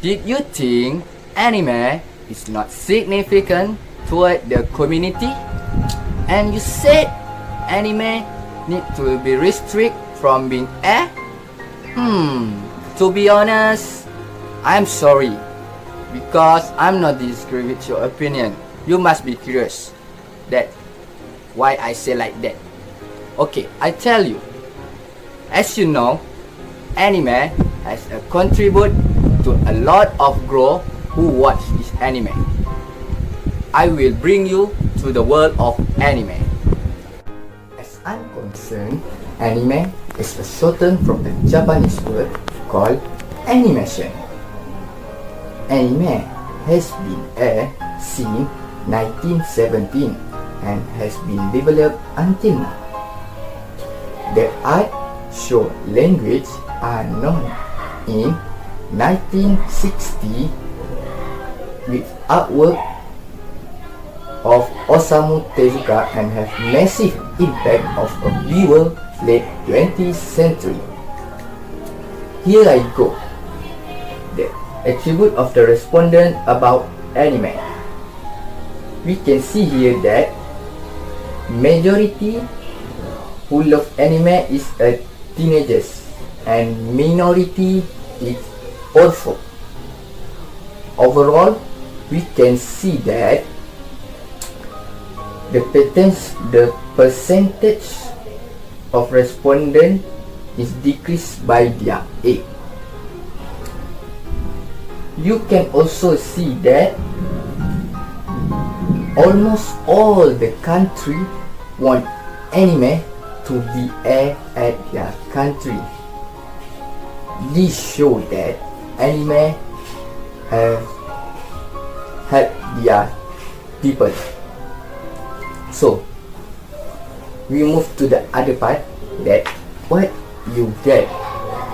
Did you think anime is not significant toward the community? And you said anime need to be restricted from being aired? To be honest, I'm sorry, because I'm not disagree with your opinion. You must be curious that why I say like that. Okay, I tell you. As you know, anime has contributed to a lot of growth who watch this anime. I will bring you to the world of anime. As I'm concerned, anime is a shortened from the Japanese word called animation. Anime has been aired since 1917 and has been developed until now. The art show language are known in 1960 with artwork of Osamu Tezuka and have massive impact of a viewer late 20th century. Here I go. The attribute of the respondent about anime. We can see here that majority who love anime is a teenagers and minority is old folk. Overall, we can see that the percentage of respondent is decreased by their age. You can also see that almost all the country want anime to be aired at their country. This show that anime have helped their people. So we move to the other part, that what you get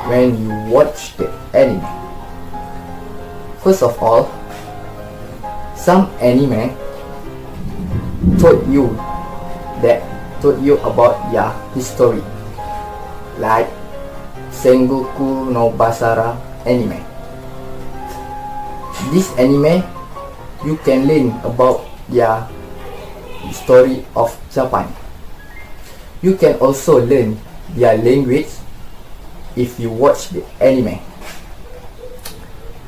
when you watch the anime. First of all, some anime taught you about their history, like Sengoku no Basara anime. This anime you can learn about their story of Japan. You can also learn their language if you watch the anime.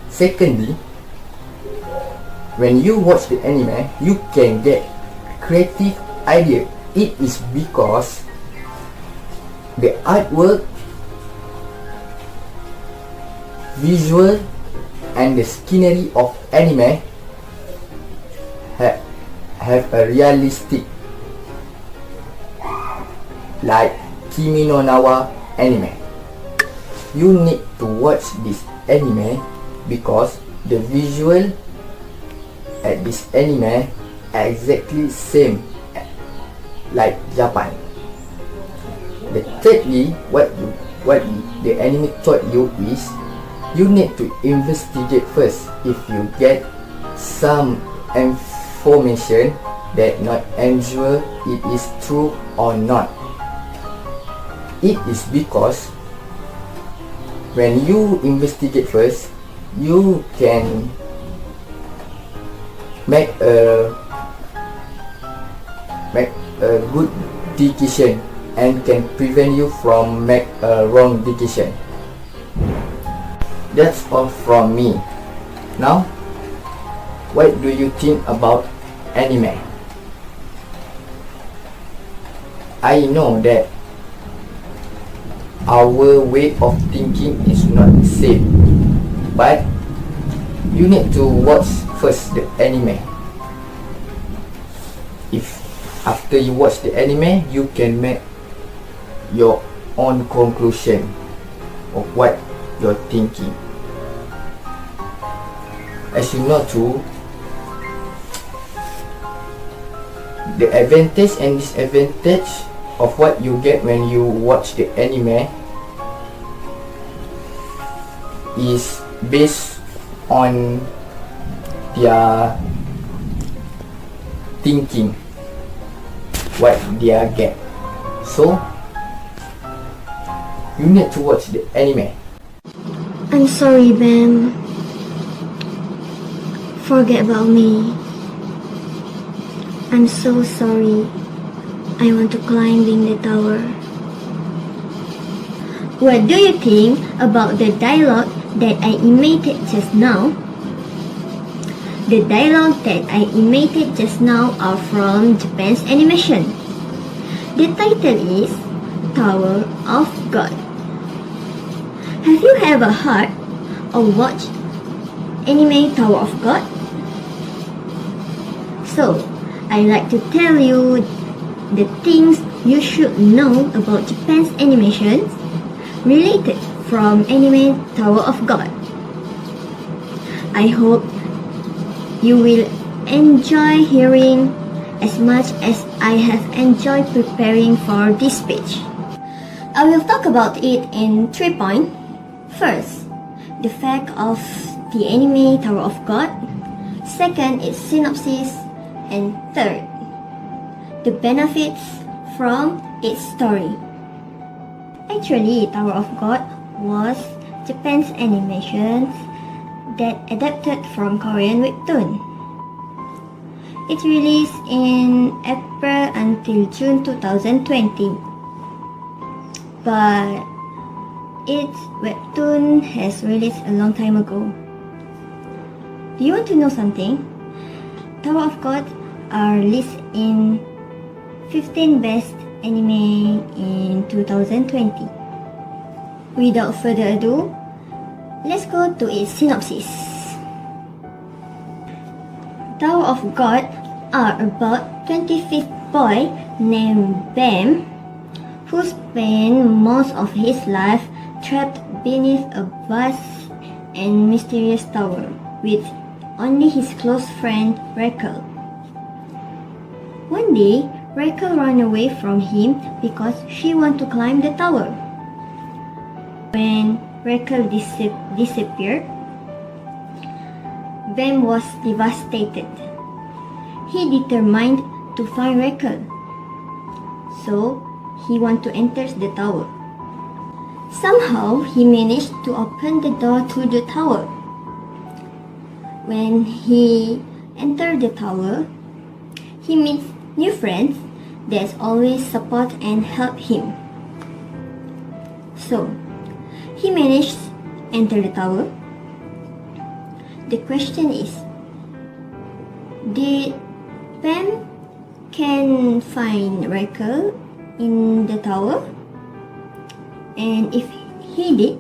Secondly, when you watch the anime, you can get creative idea. It is because the artwork, visual, and the scenery of anime have a realistic, like Kimi no Na wa anime. You need to watch this anime because the visual at this anime are exactly same like Japan. Thirdly, what the anime taught you is you need to investigate first if you get some information that not ensure it is true or not. It is because when you investigate first, you can make a good decision and can prevent you from make a wrong decision. That's all from me. Now, what do you think about anime? I know that our way of thinking is not the same, but you need to watch first the anime. If after you watch the anime, you can make your own conclusion of what you're thinking. As you know too, the advantage and disadvantage of what you get when you watch the anime is based on their thinking, what they get. So you need to watch the anime. I'm sorry, Ben. Forget about me. I'm so sorry. I want to climbing the tower. What do you think about the dialogue that I imitated just now? The dialogue that I imitated just now are from Japan's animation. The title is Tower of God. Have you ever heard or watched anime Tower of God? So, I like to tell you the things you should know about Japan's animations related from anime Tower of God. I hope you will enjoy hearing as much as I have enjoyed preparing for this speech. I will talk about it in 3 points. First, the fact of the anime Tower of God. Second, its synopsis. And third, the benefits from its story. Actually, Tower of God was Japan's animation that adapted from Korean webtoon. It released in April until June 2020, but its webtoon has released a long time ago. Do you want to know something? Tower of God are listed in 15 best anime in 2020. Without further ado, let's go to its synopsis. Tower of God are about 25th boy named Bam, who spent most of his life trapped beneath a vast and mysterious tower with only his close friend Raquel. One day, Raquel ran away from him because she wanted to climb the tower. When Raquel disappeared, Bam was devastated. He determined to find Raquel, so he wanted to enter the tower. Somehow, he managed to open the door to the tower. When he entered the tower, he meets new friends that always support and help him. So, he managed to enter the tower. The question is, did Bam can find Raquel in the tower? And if he did,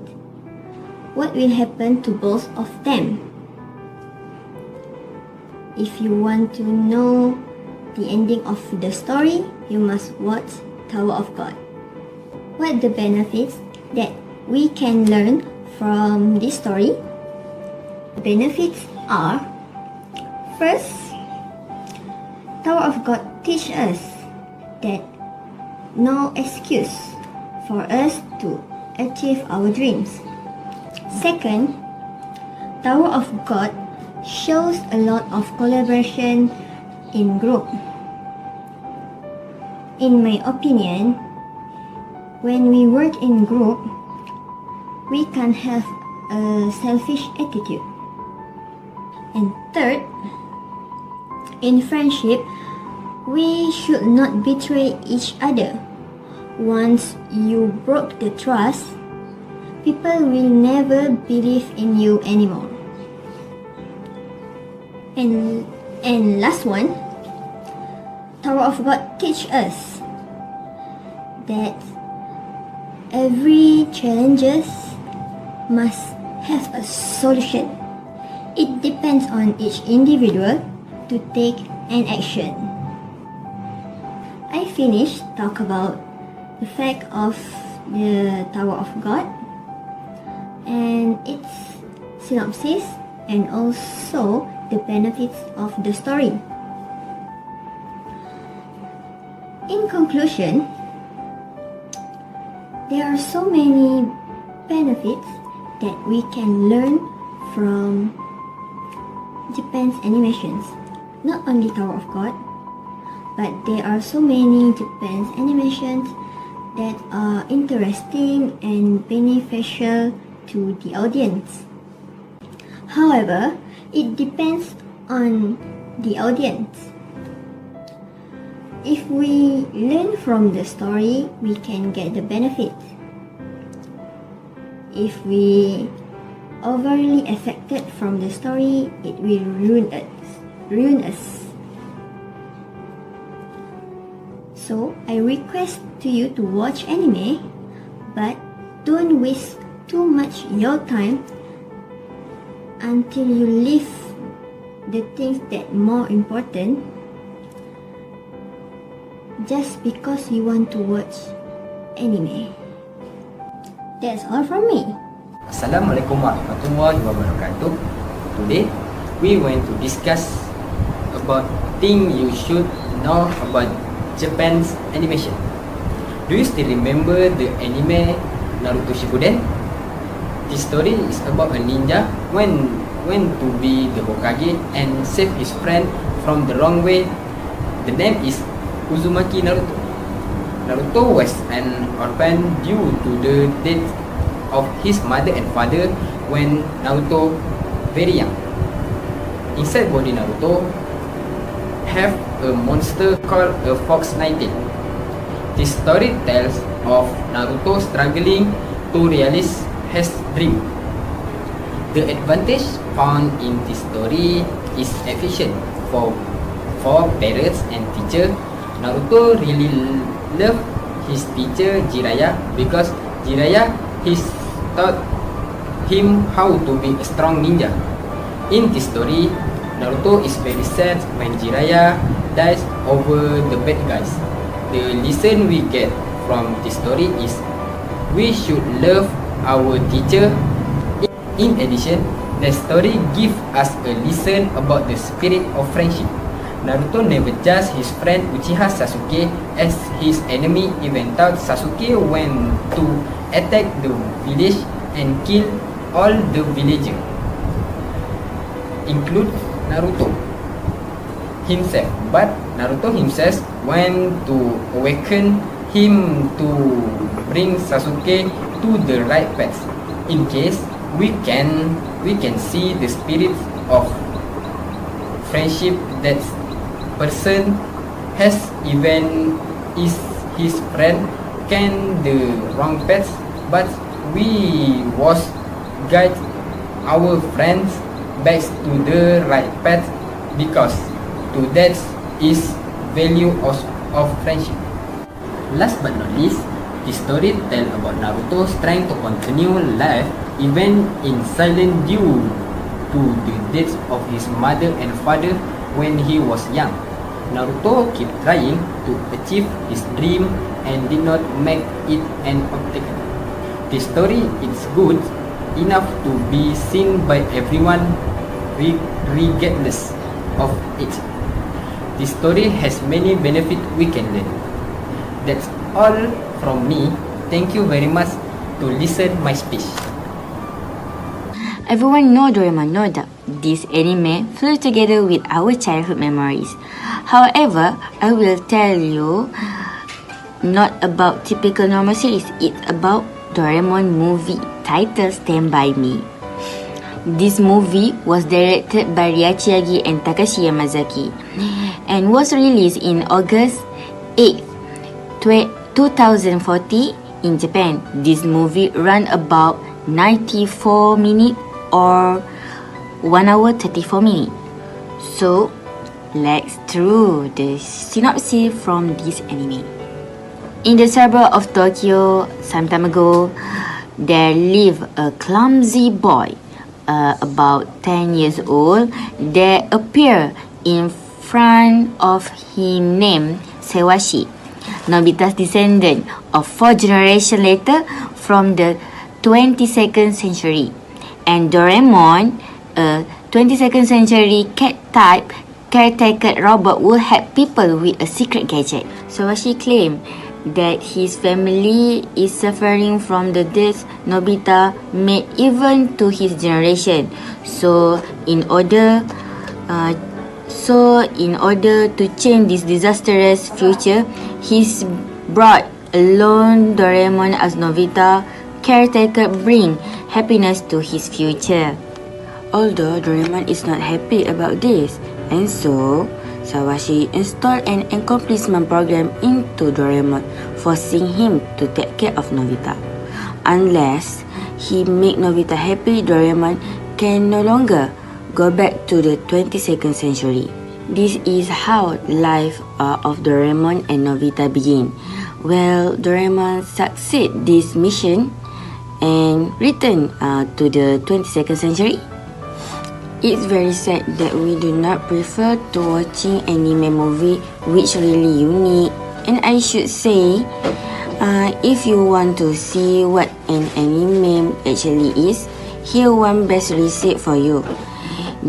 what will happen to both of them? If you want to know the ending of the story, you must watch Tower of God. What are the benefits that we can learn from this story? The benefits are, first, Tower of God teach us that no excuse for us to achieve our dreams. Second, Tower of God shows a lot of collaboration in group. In my opinion, when we work in group, we can have a selfish attitude. And third, in friendship, we should not betray each other. Once you broke the trust, people will never believe in you anymore. And last one, Tower of God teach us that every challenges must have a solution. It depends on each individual to take an action. I finished talk about the fact of the Tower of God and its synopsis and also the benefits of the story. In conclusion, there are so many benefits that we can learn from Japan's animations. Not only Tower of God, but there are so many Japan's animations that are interesting and beneficial to the audience. However, it depends on the audience. If we learn from the story, we can get the benefit. If we overly affected from the story, it will ruin us. So I request to you to watch anime, but don't waste too much your time until you leave the things that more important just because you want to watch anime. That's all from me. Assalamualaikum warahmatullahi wabarakatuh. Today, we want to discuss about things you should know about Japan's animation. Do you still remember the anime Naruto Shippuden? This story is about a ninja when to be the Hokage and save his friend from the wrong way. The name is Uzumaki Naruto. Naruto was an orphan due to the death of his mother and father when Naruto very young. Inside body Naruto have a monster called a Fox 19. This story tells of Naruto struggling to realize his dream. The advantage found in this story is efficient for parents and teacher. Naruto really loved his teacher Jiraiya because Jiraiya taught him how to be a strong ninja. In this story, Naruto is very sad when Jiraiya dies over the bad guys. The lesson we get from this story is we should love our teacher. In addition, the story gives us a lesson about the spirit of friendship. Naruto never judged his friend Uchiha Sasuke as his enemy, even though Sasuke went to attack the village and kill all the villagers, include Naruto himself. But Naruto himself went to awaken him to bring Sasuke to the right path. In case we can see the spirit of friendship that person has, even is his friend can the wrong path, but we was guide our friends back to the right path because to that is value of friendship. Last but not least, this story tells about Naruto trying to continue life even in silence due to the death of his mother and father when he was young. Naruto kept trying to achieve his dream and did not make it an obstacle. This story is good enough to be seen by everyone regardless of age. This story has many benefits we can learn. That's all from me. Thank you very much to listen my speech. Everyone know Doraemon, no doubt. This anime flew together with our childhood memories. However, I will tell you not about typical normal series. It's about Doraemon movie titled Stand By Me. This movie was directed by Ryachiagi and Takashi Yamazaki and was released in August 8, 2040 in Japan. This movie ran about 94 minutes or 1 hour 34 minutes. So, let's through the synopsis from this anime. In the suburb of Tokyo, some time ago, there lived a clumsy boy, about 10 years old. There appeared in front of him named Sewashi, Nobita's descendant of 4 generations later from the 22nd century, and Doraemon, a 22nd century cat-type caretaker robot, will help people with a secret gadget. Sewashi claimed that his family is suffering from the death Nobita made even to his generation. So in order to change this disastrous future, he's brought along Doraemon as Nobita caretaker bring happiness to his future. Although Doraemon is not happy about this, and so Sawashi installed an accomplishment program into Doraemon, forcing him to take care of Nobita. Unless he make Nobita happy, Doraemon can no longer go back to the 22nd century. This is how life of Doraemon and Nobita begin. Well, Doraemon succeed this mission and return to the 22nd century. It's very sad that we do not prefer to watching anime movie which really unique. And I should say, if you want to see what an anime actually is, here one best receipt for you.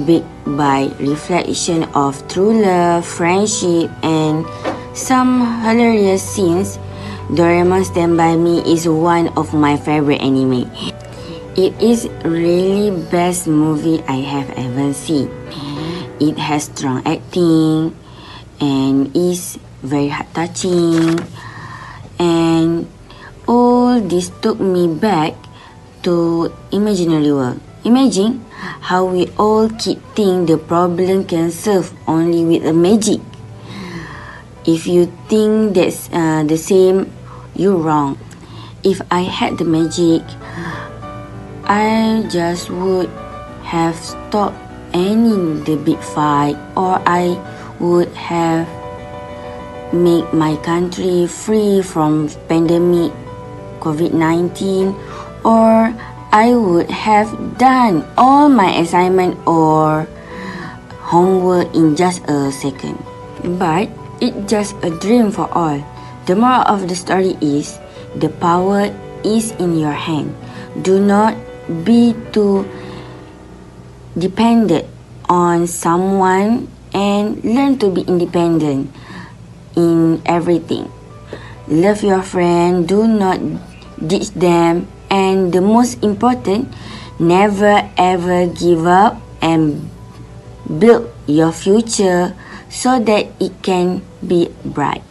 Big by reflection of true love, friendship, and some hilarious scenes, Doraemon Stand By Me is one of my favorite anime. It is really best movie I have ever seen. It has strong acting and is very heart-touching, and all this took me back to imaginary world. Imagine how we all keep think the problem can solve only with a magic. If you think that's the same, you're wrong. If I had the magic, I just would have stopped any the big fight, or I would have made my country free from pandemic COVID-19, or I would have done all my assignment or homework in just a second. But it's just a dream for all. The moral of the story is the power is in your hand. Do not be too dependent on someone and learn to be independent in everything. Love your friend, do not ditch them, and the most important, never ever give up and build your future so that it can be bright.